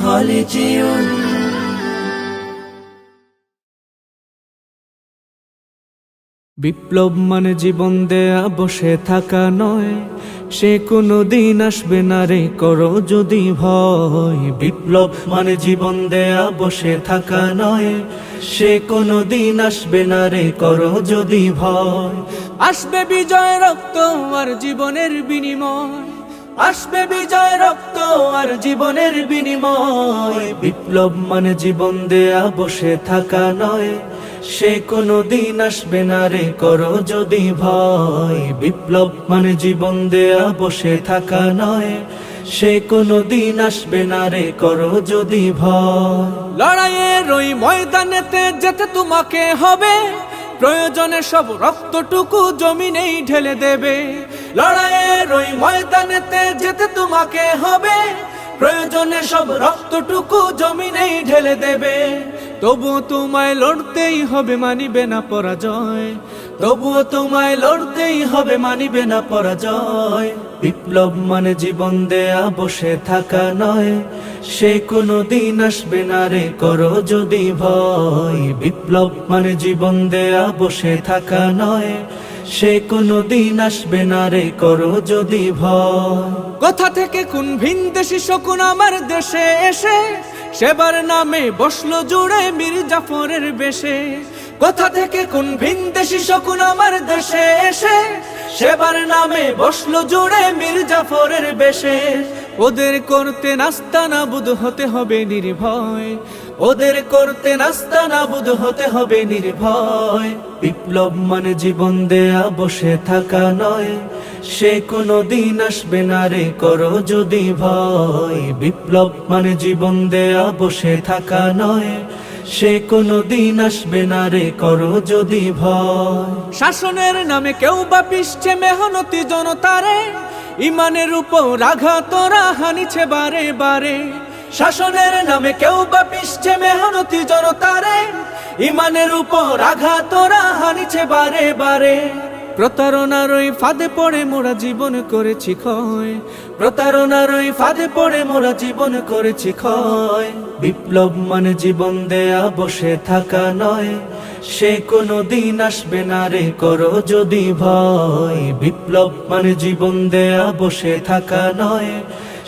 خالدون বিপ্লব মানে জীবন দেয়া বসে থাকা নয়, সে কোনো দিন আসবে না রে করো যদি ভয়। বিপ্লব মানে জীবন দেয়া বসে থাকা নয়, সে কোনো দিন আসবে না রে করো যদি ভয়। আসবে বিজয় রক্ত আর জীবনের বিনিময়, আসবে বিজয় রক্ত আর জীবনের বিনিময়। বিপ্লব মানে জীবন দেয়া বসে থাকা নয়, সে কোনো দিন আসবে না রে করো যদি ভয়। বিপ্লব মানে জীবন দেয়া বসে থাকা নয়, সে কোনো দিন আসবে না রে করো যদি ভয়। লড়াইয়ের ওই ময়দানেতে যেতে তোমাকে হবে, প্রয়োজনে সব রক্তটুকু জমিনেই ঢেলে দেবে। লড়াইয়ের ওই ময়দানেতে যেতে তোমাকে হবে, প্রয়োজনে সব রক্তটুকু জমিনেই ঢেলে দেবে। তবুও তোমায় লড়তেই হবে, মানিবে না পরাজয়। তবুও তোমায় লড়তেই হবে, মানিবে না পরাজয়। বিপ্লব মানে জীবন দেয়া বসে থাকা নয়, সে কোনো দিন আসবে না রে করো যদি ভয়। বিপ্লব মানে জীবন দেয়া বসে থাকা নয়, সে কোনো দিন আসবে না রে করো যদি ভয়। কোথা থেকে কোন ভিনদেশী শকুন আমার দেশে এসে সেবার নামে বসলো জুড়ে মীর জাফরের বেশে। কোথা থেকে কোন ভিনদেশী শকুন আমার দেশে এসে সেবার নামে বসলো জুড়ে মীর জাফরের বেশে। ওদের করতে নাস্তানাবুদ হতে হবে নির্ভয়, ওদের করতে নাস্তানাবুদ হতে হবে নির্ভয়। বিপ্লব মানে জীবন দেয়া বসে থাকা নয়, সে কোনো দিন আসবে না রে করো যদি ভয়। বিপ্লব মানে জীবন দেয়া বসে থাকা নয়, সে কোনো দিন আসবে না রে করো যদি ভয়। শাসনের নামে কেউ বা পিষছে মেহনতি জনতারে, ইমানের উপর আঘাত ওরা হানিছে বারে বারে। শাসনের নামে কেউ বা পিষছে মেহনতি জনতারে, ইমানের উপর আঘাত ওরা হানিছে বারে বারে। প্রতারণার ওই ফাঁদে পড়ে মোরা জীবন করেছি ক্ষয়, প্রতারণার ওই ফাঁদে পড়ে মোরা জীবন করেছি ক্ষয়। বিপ্লব মানে জীবন দেয়া বসে থাকা নয়, সে কোনো দিন আসবে না রে করো যদি ভয়। বিপ্লব মানে জীবন দেয়া বসে থাকা নয়,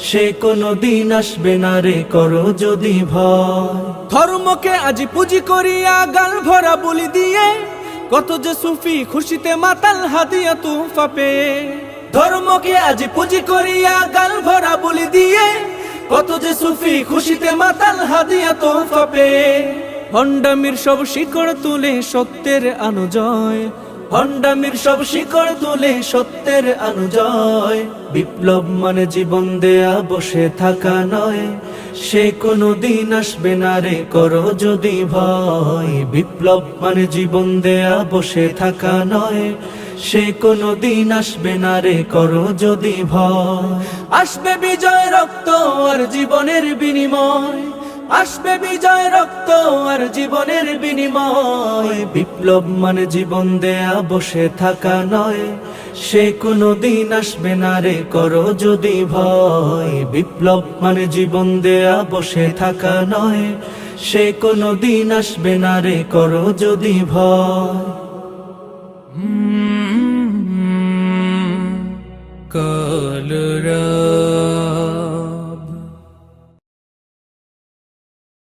সে কোনো দিন আসবে না রে করো যদি ভয়। ধর্মকে আজ পুঁজি করিয়া গাল ভরা বলি দিয়ে, কত যে সুফি খুশিতে মাতাল হাদিয়া তুফা পেয়ে। ধর্মকে আজ পুঁজি করিয়া গাল ভরা বলি দিয়ে, কত যে সুফি খুশিতে মাতাল হাদিয়া তুফা পেয়ে। ভণ্ডামির সব শিকড় তুলে সত্যের অনুজয়, ভণ্ডামির সব শিকড় তুলে সত্যের অনুজয়। বিপ্লব মানে জীবন দেয়া বসে থাকা নয়, সে কোনো দিন আসবে না রে করো যদি ভয়। বিপ্লব মানে জীবন দেয়া বসে থাকা নয়, সে কোনো দিন আসবে না রে করো যদি ভয়। আসবে বিজয় রক্ত আর জীবনের বিনিময়, আসবে বিজয় রক্ত আর জীবনের বিনিময়। বিপ্লব মানে জীবন দেয়া বসে থাকা নয়, সে কোনো দিন আসবে না রে করো যদি ভয়। বিপ্লব মানে জীবন দেয়া বসে থাকা নয়, সে কোনো দিন আসবে না রে করো যদি ভয়।